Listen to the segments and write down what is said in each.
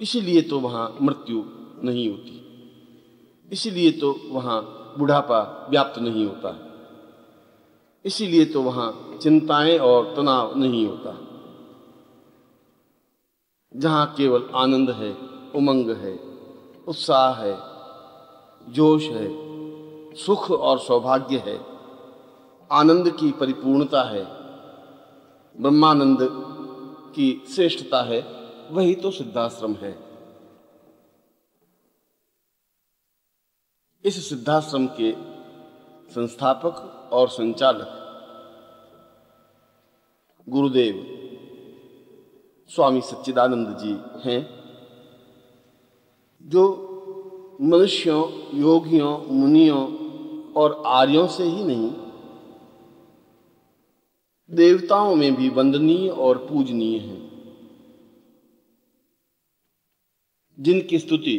इसीलिए तो वहाँ मृत्यु नहीं होती, इसीलिए तो वहाँ बुढ़ापा व्याप्त नहीं होता, इसीलिए तो वहाँ चिंताएं और तनाव नहीं होता। जहाँ केवल आनंद है, उमंग है, उत्साह है, जोश है, सुख और सौभाग्य है, आनंद की परिपूर्णता है, ब्रह्मानंद की श्रेष्ठता है, वही तो सिद्धाश्रम है। इस सिद्धाश्रम के संस्थापक और संचालक गुरुदेव स्वामी सच्चिदानंद जी हैं, जो मनुष्यों, योगियों, मुनियों और आर्यों से ही नहीं, देवताओं में भी वंदनीय और पूजनीय हैं, जिनकी स्तुति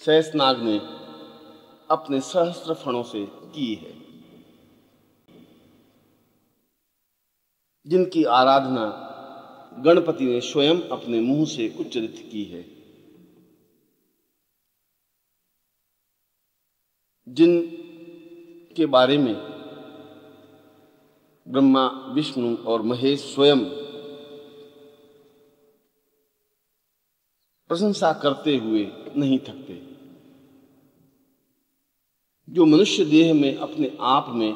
शेषनाग ने अपने सहस्त्र फणों से की है, जिनकी आराधना गणपति ने स्वयं अपने मुंह से उच्चरित की है, जिन के बारे में ब्रह्मा, विष्णु और महेश स्वयं प्रशंसा करते हुए नहीं थकते, जो मनुष्य देह में अपने आप में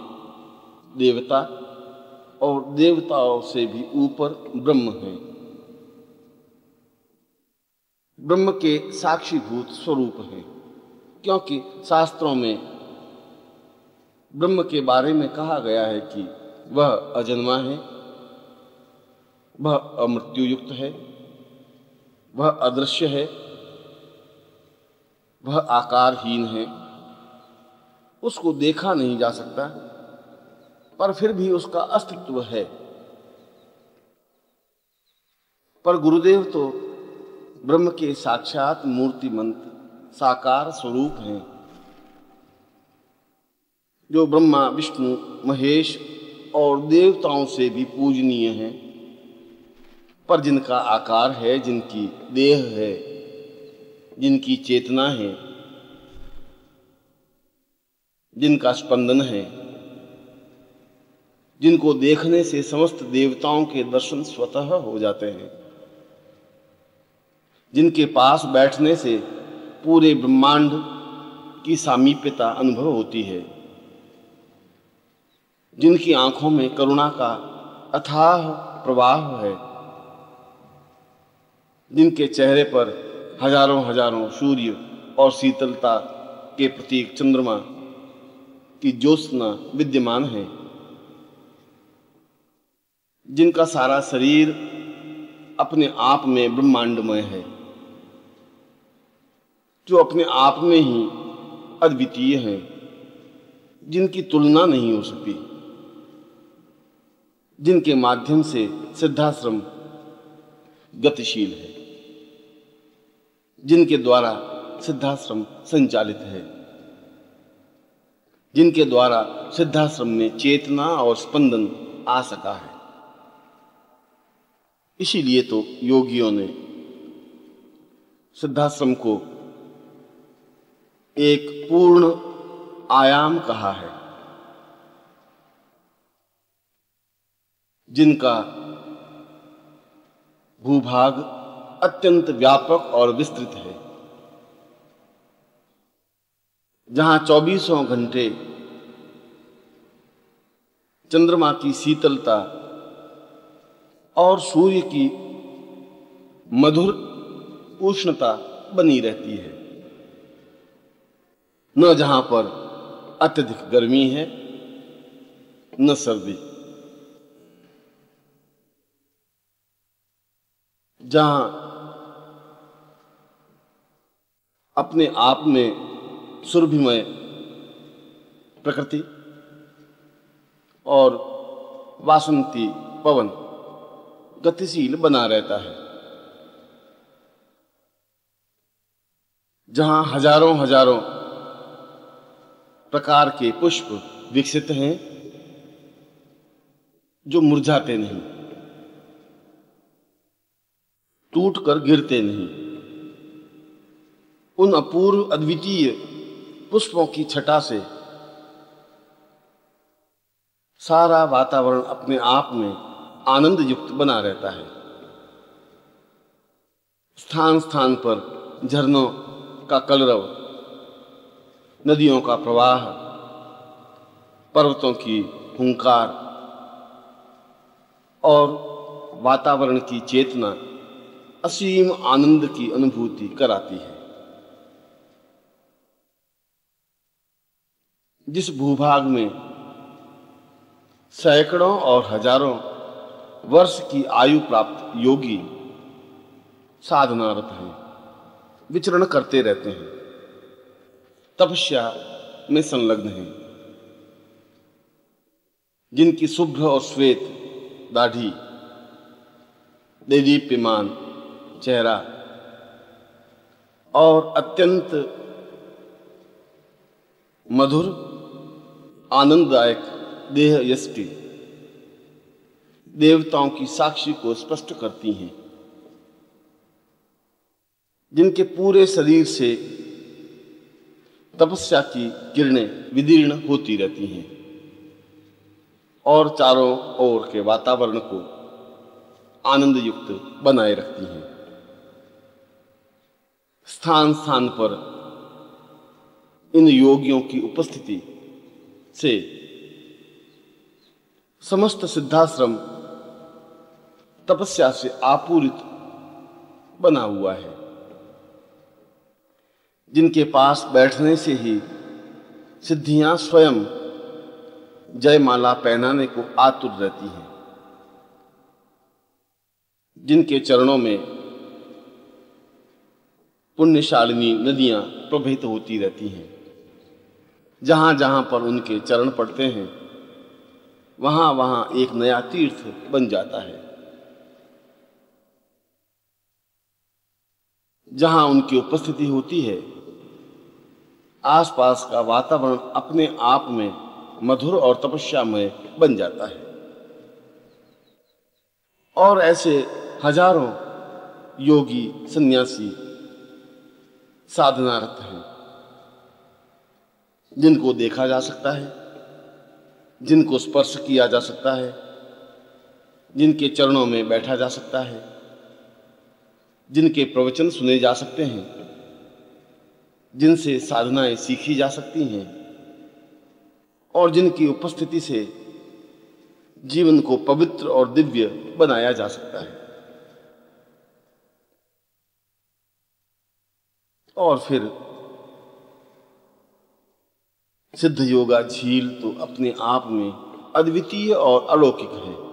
देवता और देवताओं से भी ऊपर ब्रह्म है, ब्रह्म के साक्षीभूत स्वरूप हैं। क्योंकि शास्त्रों में ब्रह्म के बारे में कहा गया है कि वह अजन्मा है, वह अमृत्यु युक्त है, वह अदृश्य है, वह आकारहीन है, उसको देखा नहीं जा सकता, पर फिर भी उसका अस्तित्व है। पर गुरुदेव तो ब्रह्म के साक्षात मूर्तिमंत साकार स्वरूप हैं, जो ब्रह्मा, विष्णु, महेश और देवताओं से भी पूजनीय हैं, पर जिनका आकार है, जिनकी देह है, जिनकी चेतना है, जिनका स्पंदन है, जिनको देखने से समस्त देवताओं के दर्शन स्वतः हो जाते हैं, जिनके पास बैठने से पूरे ब्रह्मांड की सामीप्यता अनुभव होती है, जिनकी आंखों में करुणा का अथाह प्रवाह है, जिनके चेहरे पर हजारों हजारों सूर्य और शीतलता के प्रतीक चंद्रमा की ज्योत्सना विद्यमान है, जिनका सारा शरीर अपने आप में ब्रह्मांडमय है, जो अपने आप में ही अद्वितीय हैं, जिनकी तुलना नहीं हो सकती, जिनके माध्यम से सिद्धाश्रम गतिशील है, जिनके द्वारा सिद्धाश्रम संचालित है, जिनके द्वारा सिद्धाश्रम में चेतना और स्पंदन आ सका है। इसीलिए तो योगियों ने सिद्धाश्रम को एक पूर्ण आयाम कहा है, जिनका भूभाग अत्यंत व्यापक और विस्तृत है, जहां 24 घंटे चंद्रमा की शीतलता और सूर्य की मधुर उष्णता बनी रहती है, न जहां पर अत्यधिक गर्मी है न सर्दी, जहां अपने आप में सुरभिमय प्रकृति और वासंती पवन गतिशील बना रहता है, जहां हजारों हजारों प्रकार के पुष्प विकसित हैं जो मुरझाते नहीं, टूटकर गिरते नहीं। उन अपूर्व अद्वितीय पुष्पों की छटा से सारा वातावरण अपने आप में आनंद युक्त बना रहता है। स्थान स्थान पर झरनों का कलरव, नदियों का प्रवाह, पर्वतों की हुंकार और वातावरण की चेतना असीम आनंद की अनुभूति कराती है। जिस भूभाग में सैकड़ों और हजारों वर्ष की आयु प्राप्त योगी साधनारत हैं, विचरण करते रहते हैं, तपस्या में संलग्न हैं, जिनकी शुभ्र और श्वेत दाढ़ी, देदीप्यमान चेहरा और अत्यंत मधुर आनंददायक देह यष्टि देवताओं की साक्षी को स्पष्ट करती हैं, जिनके पूरे शरीर से तपस्या की किरणें विदीर्ण होती रहती हैं और चारों ओर के वातावरण को आनंद युक्त बनाए रखती हैं। स्थान स्थान पर इन योगियों की उपस्थिति से समस्त सिद्धाश्रम तपस्या से आपूरित बना हुआ है, जिनके पास बैठने से ही सिद्धियां स्वयं जयमाला पहनाने को आतुर रहती हैं, जिनके चरणों में पुण्यशालिनी नदियां प्रवहित होती रहती हैं। जहां जहां पर उनके चरण पड़ते हैं वहां वहां एक नया तीर्थ बन जाता है। जहां उनकी उपस्थिति होती है आसपास का वातावरण अपने आप में मधुर और तपस्यामय बन जाता है। और ऐसे हजारों योगी सन्यासी साधनारत हैं, जिनको देखा जा सकता है, जिनको स्पर्श किया जा सकता है, जिनके चरणों में बैठा जा सकता है, जिनके प्रवचन सुने जा सकते हैं, जिनसे साधनाएं सीखी जा सकती हैं और जिनकी उपस्थिति से जीवन को पवित्र और दिव्य बनाया जा सकता है। और फिर सिद्ध योगा झील तो अपने आप में अद्वितीय और अलौकिक है।